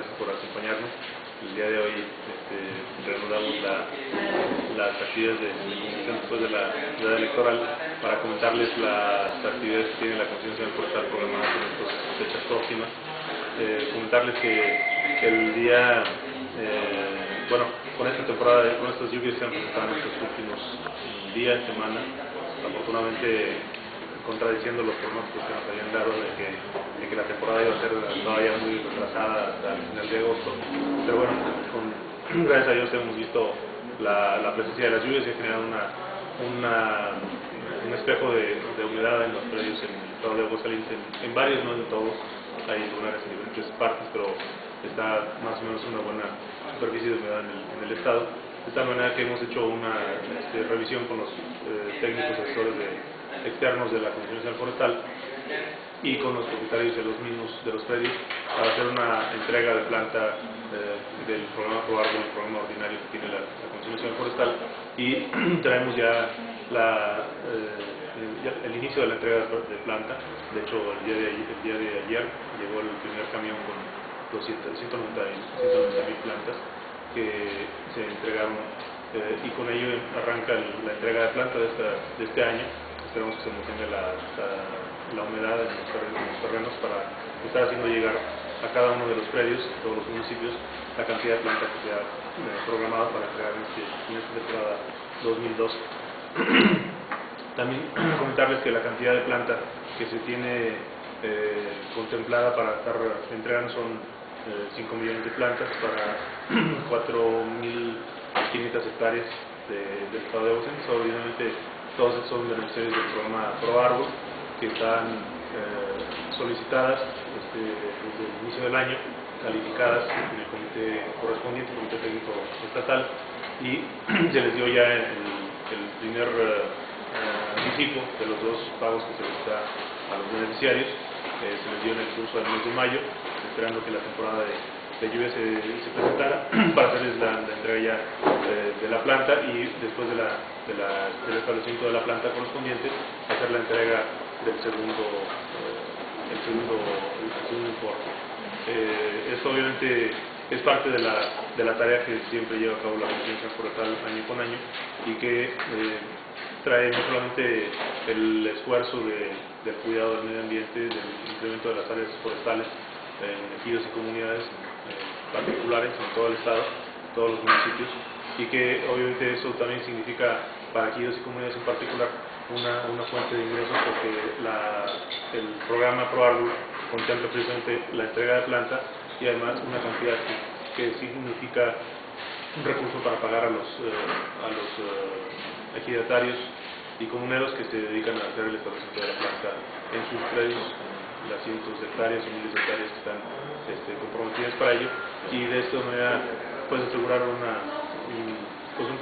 gracias por acompañarnos. El día de hoy reanudamos las actividades de comunicación después de la ciudad electoral para comentarles las actividades que tiene la Comisión Nacional Forestal programadas en estas fechas próximas. Comentarles que el día, bueno, con esta temporada, con estas lluvias se han presentado en estos últimos días, semanas, afortunadamente contradiciendo los pronósticos que nos habían dado de que la temporada iba a ser todavía muy retrasada hasta el final de agosto, pero bueno, gracias a Dios hemos visto la presencia de las lluvias y ha generado un espejo de humedad en los predios en el estado de Aguascalientes, en varios, no en todos, hay lugares en diferentes partes, pero está más o menos una buena superficie de humedad en el estado, de tal manera que hemos hecho una revisión con los técnicos asesores externos de la Comisión Nacional Forestal y con los propietarios de los mismos de los predios para hacer una entrega de planta del programa ProArbo, el programa ordinario que tiene la Comisión Nacional Forestal, y traemos ya el inicio de la entrega de planta. De hecho, el día de ayer llegó el primer camión con 190,000 plantas que se entregaron y con ello arranca la entrega de planta de este año. Esperamos que se mantenga la humedad en los terrenos para estar haciendo llegar a cada uno de los predios, a todos los municipios, la cantidad de planta que se ha programado para entregar en esta temporada 2012. También comentarles que la cantidad de planta que se tiene contemplada para estar entregando son 5 millones de plantas para 4.500 hectáreas del estado de Aguascalientes. Obviamente todos estos son beneficiarios del programa ProArbo que están solicitadas desde el inicio del año, calificadas en el comité correspondiente, el comité técnico estatal, y se les dio ya el primer anticipo de los 2 pagos que se les da a los beneficiarios. Se les dio en el curso del mes de mayo, esperando que la temporada de lluvia se presentara para hacerles la entrega ya de la planta y después del establecimiento de la planta correspondiente hacer la entrega del segundo importe. Esto obviamente es parte de la tarea que siempre lleva a cabo la Comisión Nacional Forestal año con año y que trae no solamente el esfuerzo del cuidado del medio ambiente, del incremento de las áreas forestales en ejidos y comunidades particulares en todo el estado, en todos los municipios, y que obviamente eso también significa para ejidos y comunidades en particular una fuente de ingresos, porque el programa ProArbo contempla precisamente la entrega de planta y además una cantidad que significa un recurso para pagar a los ejidatarios y comuneros que se dedican a hacer el establecimiento de la planta en sus predios, las cientos de hectáreas o miles de hectáreas que están comprometidas para ello, y de esta manera pues asegurar un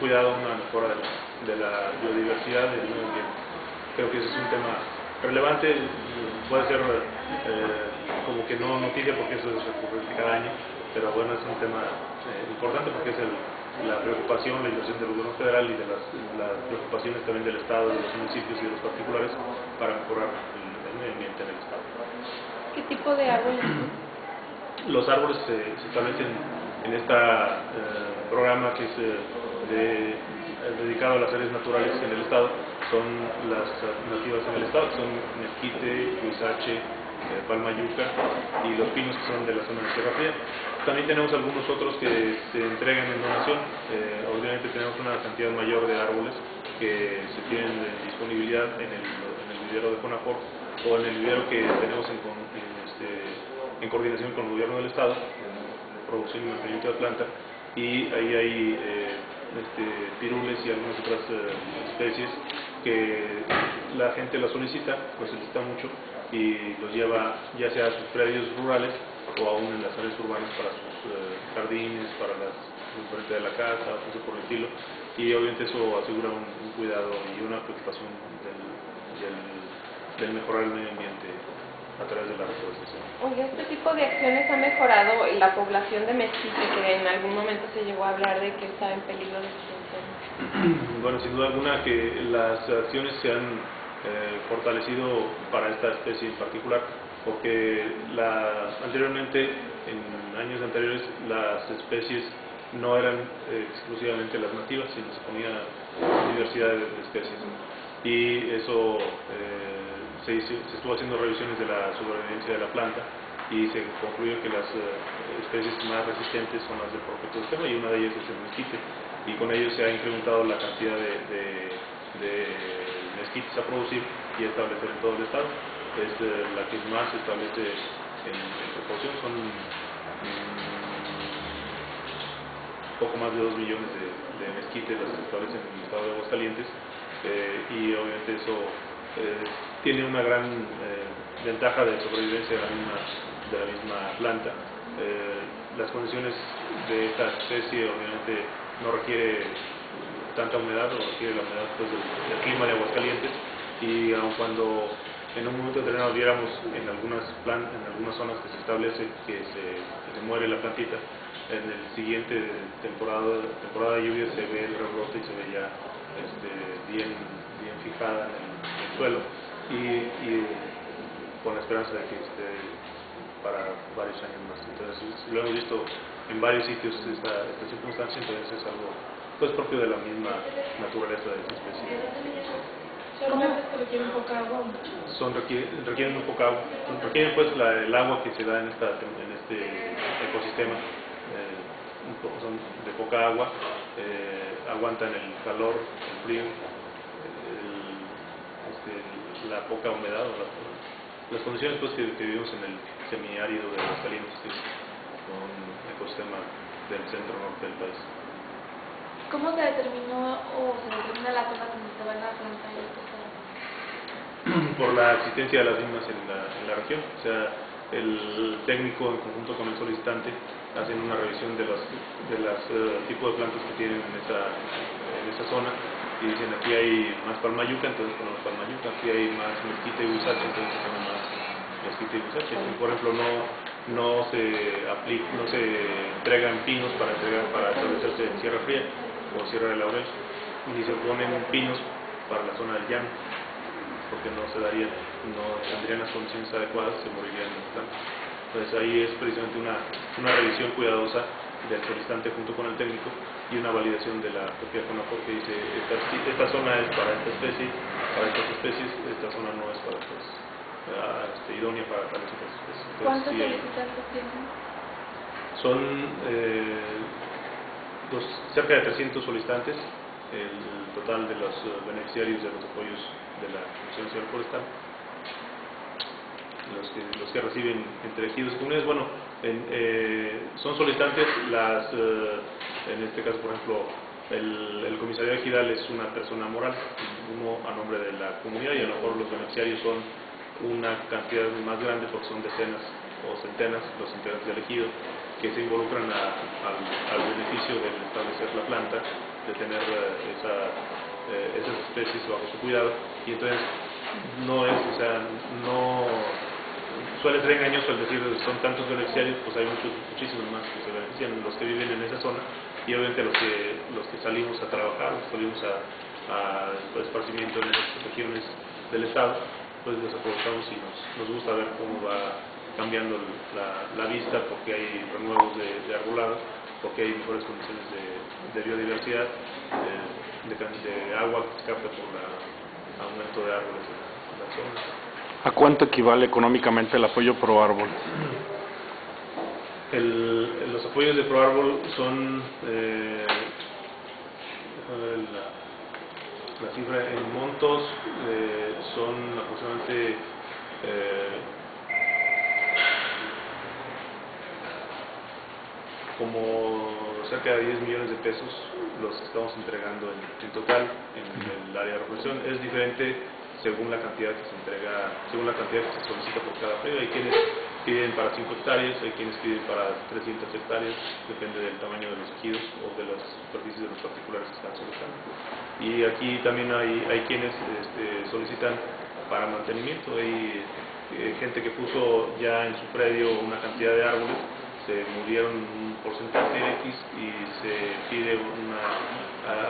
cuidado, una mejora de la biodiversidad del medio ambiente. Creo que ese es un tema relevante, puede ser como que no noticia porque eso es recurrente cada año, pero bueno, es un tema importante porque es la preocupación, la inversión del gobierno federal y de las preocupaciones también del Estado, de los municipios y de los particulares para mejorar el medio ambiente en el Estado. ¿Qué tipo de árboles? Los árboles se establecen en este programa que es dedicado a las áreas naturales en el Estado. Son las nativas en el Estado, que son mezquite, huizache, palma yuca y los pinos que son de la zona de Sierra Fría. También tenemos algunos otros que se entregan en donación. Obviamente tenemos una cantidad mayor de árboles que se tienen de disponibilidad en el vivero de CONAFOR o en el vivero que tenemos en coordinación con el gobierno del estado, producción y mantenimiento de planta, y ahí hay pirules y algunas otras especies que la gente las solicita mucho y los lleva ya sea a sus predios rurales o aún en las áreas urbanas para sus jardines, para frente de la casa, cosas por el estilo, y obviamente eso asegura un cuidado y una preocupación del mejorar el medio ambiente a través de la reforestación. Oye, ¿este tipo de acciones ha mejorado la población de mezquite, que en algún momento se llegó a hablar de que estaba en peligro de extinción? Bueno, sin duda alguna que las acciones se han fortalecido para esta especie en particular, porque anteriormente en años anteriores las especies no eran exclusivamente las nativas, sino se ponía diversidad de especies. Y eso se estuvo haciendo revisiones de la sobrevivencia de la planta y se concluyó que las especies más resistentes son las del Propetostema, y una de ellas es el mezquite, y con ello se ha incrementado la cantidad de mezquites a producir y a establecer en todo el estado. Es la que más se establece en proporción, son poco más de 2 millones de mezquites las que se establecen en el estado de Aguascalientes, y obviamente eso tiene una gran ventaja de sobrevivencia de la misma planta. Las condiciones de esta especie obviamente no requiere tanta humedad, o requiere la humedad pues, del clima de Aguascalientes, y aun cuando en un momento determinado viéramos en algunas zonas que se establece que se muere la plantita, en el siguiente temporada de lluvia se ve el rebrote y se ve ya bien fijada en el suelo, y con la esperanza de que esté para varios años más. Entonces lo hemos visto en varios sitios esta circunstancia, entonces es algo pues propio de la misma naturaleza de esta especie. ¿Son plantas que requieren poca agua? Requieren un poca agua, requieren pues el agua que se da en este ecosistema, son de poca agua, aguantan el calor, el frío, la poca humedad, las condiciones pues, que vivimos en el semiárido de Aguascalientes, que es un ecosistema del centro norte del país. ¿Cómo se determinó o se determina la zona donde se va la planta y esto? Por la existencia de las mismas en la región. O sea, el técnico en conjunto con el solicitante hacen una revisión de los tipos de plantas que tienen en esa zona, y dicen aquí hay más palmayuca, entonces ponemos palmayuca, aquí hay más mezquite y huizache, entonces se pone más mezquite y huizache. Por ejemplo, no se entregan pinos para establecerse en Sierra Fría o Sierra de Laurel, ni se ponen pinos para la zona del llano, porque no tendrían las condiciones adecuadas, se morirían las plantas. Entonces ahí es precisamente una revisión cuidadosa del solicitante junto con el técnico, y una validación de la propia CONAFOR que dice esta zona es para esta especie, para estas especies, esta zona no es para idónea para tales otras especies. Entonces, ¿Cuántos solicitantes tienen? Son cerca de 300 solicitantes, el total de los beneficiarios de los apoyos de la Comisión Nacional Forestal, los que reciben entre ejidos y comunidades. Bueno, son solicitantes en este caso, por ejemplo, el comisario ejidal es una persona moral, uno a nombre de la comunidad, y a lo mejor los beneficiarios son una cantidad más grande, porque son decenas o centenas los integrantes del ejido que se involucran al beneficio de establecer la planta, de tener esas especies bajo su cuidado. Y entonces no suele ser engañoso el decir son tantos beneficiarios, pues hay muchísimos más que se benefician, los que viven en esa zona, y obviamente los que salimos a trabajar, los que salimos a esparcimiento en las regiones del estado, pues los aprovechamos y nos gusta ver cómo va cambiando la vista, porque hay renuevos de arbolado, porque hay mejores condiciones de biodiversidad, de agua que se capta por el aumento de árboles en la zona. ¿A cuánto equivale económicamente el apoyo pro árbol? Los apoyos de pro árbol son la cifra en montos son aproximadamente como cerca de 10 millones de pesos los que estamos entregando en total en el área de reflexión. Es diferente según la cantidad que se entrega, según la cantidad que se solicita por cada predio. Hay quienes piden para 5 hectáreas, hay quienes piden para 300 hectáreas, depende del tamaño de los ejidos o de las superficies de los particulares que están solicitando. Y aquí también hay quienes solicitan para mantenimiento. Hay gente que puso ya en su predio una cantidad de árboles se murieron un porcentaje X y se pide un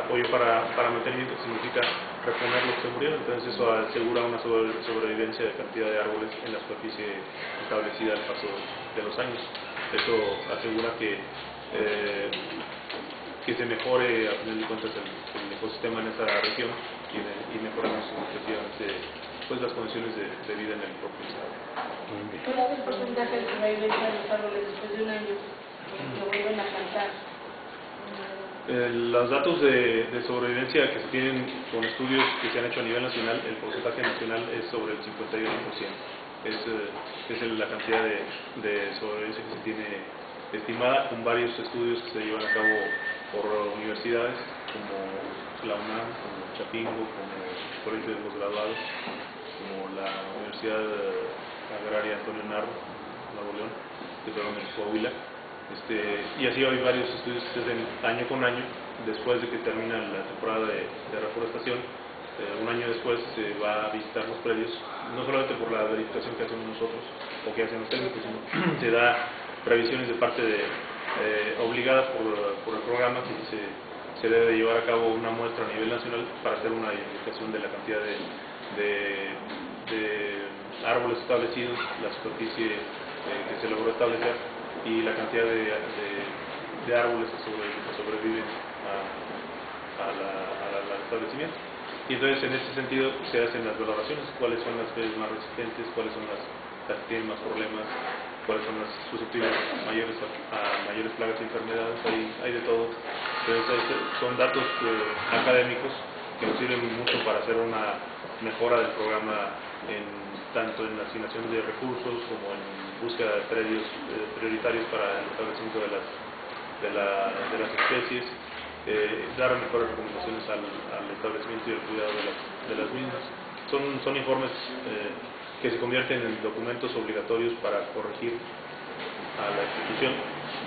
apoyo para mantenimiento, que significa reponer lo que se murieron. Entonces eso asegura una sobrevivencia de cantidad de árboles en la superficie establecida al paso de los años. Eso asegura que se mejore a final de cuentas el ecosistema en esa región y mejoremos efectivamente pues las condiciones de vida en el propio estado. ¿Cuál es el porcentaje de sobrevivencia de los árboles después de un año que vuelven a plantar? Los datos de sobrevivencia que se tienen con estudios que se han hecho a nivel nacional, el porcentaje nacional es sobre el 51%. Es la cantidad de sobrevivencia que se tiene estimada, con varios estudios que se llevan a cabo por universidades como la UNAM, como Chapingo, como el Colegio de Postgraduados, como la Universidad Agraria Antonio Narro, Nuevo León, que fueron en Coahuila. Y así hay varios estudios que se hacen año con año, después de que termina la temporada de reforestación. Un año después se va a visitar los predios, no solamente por la verificación que hacemos nosotros o que hacen los técnicos, sino se da revisiones de parte obligadas por el programa que se debe de llevar a cabo una muestra a nivel nacional para hacer una identificación de la cantidad de árboles establecidos, la superficie que se logró establecer y la cantidad de árboles que sobreviven al establecimiento. Y entonces en ese sentido se hacen las valoraciones, cuáles son las especies más resistentes, cuáles son las que tienen más problemas, cuáles son las susceptibles a mayores plagas y enfermedades, hay de todo. Entonces son datos académicos que nos sirven mucho para hacer una mejora del programa tanto en la asignación de recursos como en búsqueda de predios prioritarios para el establecimiento de las especies, dar mejores recomendaciones al establecimiento y al cuidado de las mismas. Son informes que se convierten en documentos obligatorios para corregir a la institución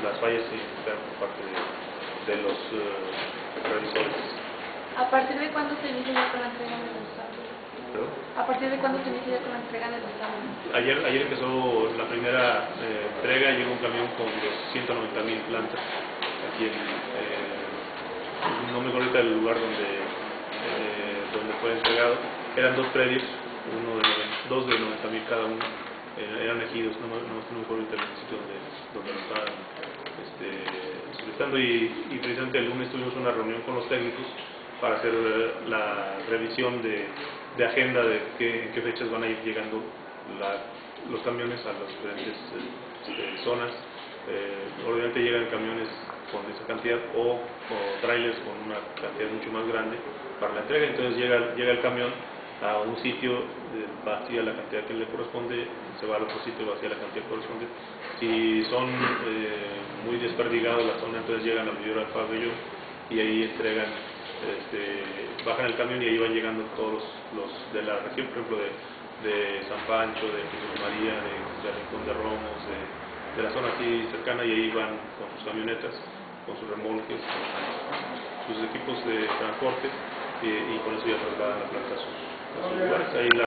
las fallas que identifican por parte de los revisores. ¿A partir de cuándo se inicia ya con la entrega de los árboles? ¿Perdón? ¿A partir de cuándo se inicia ya con la entrega de los árboles? Ayer empezó la primera entrega, llegó un camión con los 190,000 plantas aquí no me acuerdo ahorita el lugar donde fue entregado. Eran dos predios, dos de 90,000 cada uno, eran ejidos, no me acuerdo ahorita el sitio donde lo estaban solicitando, y precisamente el lunes tuvimos una reunión con los técnicos para hacer la revisión de agenda de en qué fechas van a ir llegando los camiones a las diferentes zonas. Obviamente llegan camiones con esa cantidad o trailers con una cantidad mucho más grande para la entrega. Entonces llega el camión a un sitio, vacía la cantidad que le corresponde, se va al otro sitio, vacía la cantidad que corresponde. Si son muy desperdigados la zona, entonces llegan al Vivero del Pabellón y ahí entregan, bajan el camión y ahí van llegando todos los de la región, por ejemplo de San Pancho, de Jesús María, de Rincón de Romos, de la zona aquí cercana, y ahí van con sus camionetas, con sus remolques, con sus equipos de transporte, y con eso ya trasladan la planta a sus lugares. Ahí